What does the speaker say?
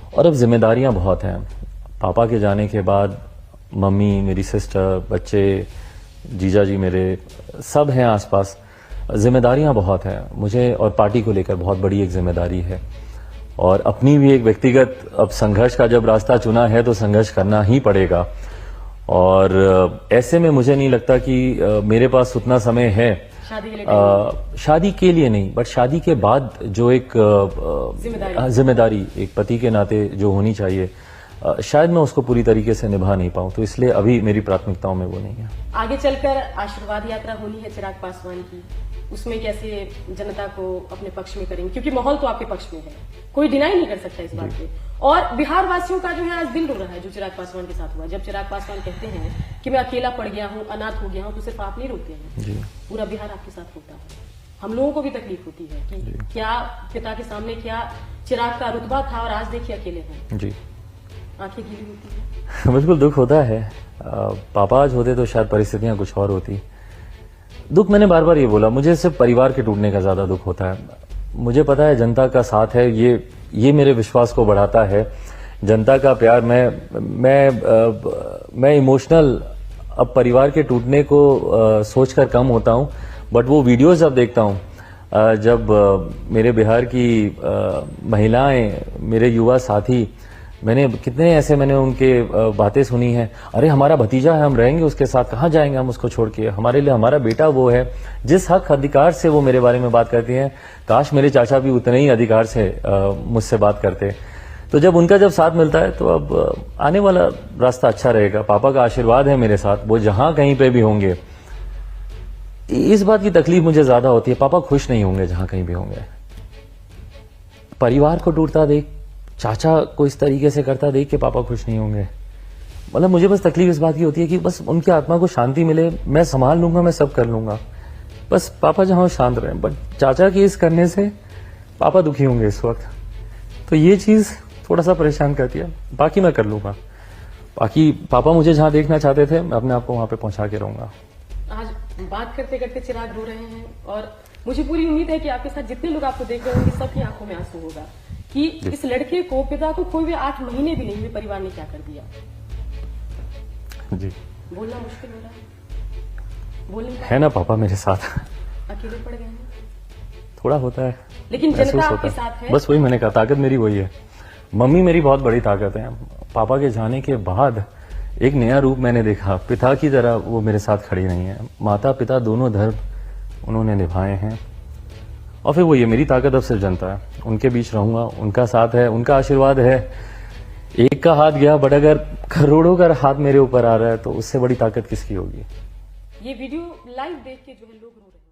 और अब जिम्मेदारियां बहुत हैं। पापा के जाने के बाद मम्मी, मेरी सिस्टर, बच्चे, जीजा जी मेरे, सब हैं आसपास। जिम्मेदारियां बहुत हैं मुझे, और पार्टी को लेकर बहुत बड़ी एक जिम्मेदारी है। और अपनी भी एक व्यक्तिगत अब संघर्ष का जब रास्ता चुना है तो संघर्ष करना ही पड़ेगा। और ऐसे में मुझे नहीं लगता कि मेरे पास उतना समय है शादी के लिए नहीं, बट शादी के बाद जो एक जिम्मेदारी एक पति के नाते जो होनी चाहिए, शायद मैं उसको पूरी तरीके से निभा नहीं पाऊं। तो इसलिए अभी मेरी प्राथमिकताओं में वो नहीं है। आगे चलकर आशीर्वाद यात्रा होनी है चिराग पासवान की, उसमें कैसे जनता को अपने पक्ष में करेंगे, क्योंकि माहौल तो आपके पक्ष में है, कोई डिनाई नहीं कर सकता इस बात पे। और बिहार वासियों का जो है आज दिल रो रहा है जो चिराग पासवान के साथ हुआ। जब चिराग पासवान कहते हैं कि मैं अकेला पड़ गया हूँ, अनाथ हो गया हूँ, तो सिर्फ आप नहीं रोते हैं, पूरा बिहार आपके साथ रोता है। हम लोगों को भी तकलीफ होती है कि क्या पिता के सामने क्या चिराग का रुतबा था और आज देखिए अकेले हैं। जी, आंखें गीली होती है। बिल्कुल दुख होता है। पापा आज होते तो शायद परिस्थितियां कुछ और होती। दुख, मैंने बार बार ये बोला, मुझे सिर्फ परिवार के टूटने का ज्यादा दुख होता है। मुझे पता है जनता का साथ है, ये मेरे विश्वास को बढ़ाता है। जनता का प्यार, मैं इमोशनल अब परिवार के टूटने को सोचकर कम होता हूं। बट वो वीडियोस जब देखता हूं, जब मेरे बिहार की महिलाएं, मेरे युवा साथी, मैंने उनके बातें सुनी हैं। अरे हमारा भतीजा है, हम रहेंगे उसके साथ, कहाँ जाएंगे हम उसको छोड़ के, हमारे लिए हमारा बेटा वो है। जिस हक अधिकार से वो मेरे बारे में बात करती हैं, काश मेरे चाचा भी उतने ही अधिकार से मुझसे बात करते। तो जब उनका जब साथ मिलता है तो अब आने वाला रास्ता अच्छा रहेगा। पापा का आशीर्वाद है मेरे साथ, वो जहां कहीं पे भी होंगे। इस बात की तकलीफ मुझे ज्यादा होती है, पापा खुश नहीं होंगे जहां कहीं भी होंगे। परिवार को टूटता देख, चाचा को इस तरीके से करता देख के पापा खुश नहीं होंगे। मतलब मुझे बस तकलीफ इस बात की होती है कि बस उनकी आत्मा को शांति मिले, मैं संभाल लूंगा, मैं सब कर लूंगा, बस पापा जहां शांत रहे। बट चाचा की इस करने से पापा दुखी होंगे इस वक्त, तो ये चीज थोड़ा सा परेशान करती है। बाकी मैं कर लूंगा, बाकी पापा मुझे जहां देखना चाहते थे मैं अपने आप को वहां पे पहुंचा के रहूंगा। आज बात करते करते चिराग रो रहे हैं, और मुझे पूरी उम्मीद है कि आपके साथ जितने लोग आपको देख रहे होंगे सबकी आंखों में आंसू होगा कि इस लड़के को, पिता को खोए हुए 8 महीने भी नहीं हुए, परिवार ने क्या कर दिया। जी, बोलना मुश्किल हो रहा है, बोलने है ना पापा मेरे साथ, अकेले पड़ गए हैं, थोड़ा होता है, लेकिन जनता आपके साथ है। बस वही मैंने कहा, ताकत मेरी वही है। मम्मी मेरी बहुत बड़ी ताकत है। पापा के जाने के बाद एक नया रूप मैंने देखा, पिता की तरह वो मेरे साथ खड़ी नहीं है। माता पिता दोनों धर्म उन्होंने निभाए हैं। और फिर वो ये मेरी ताकत अब सिर्फ जनता है, उनके बीच रहूंगा, उनका साथ है, उनका आशीर्वाद है। एक का हाथ गया, बट अगर करोड़ों का हाथ मेरे ऊपर आ रहा है तो उससे बड़ी ताकत किसकी होगी। ये वीडियो लाइव देख के जो है लोग रो रहे हैं।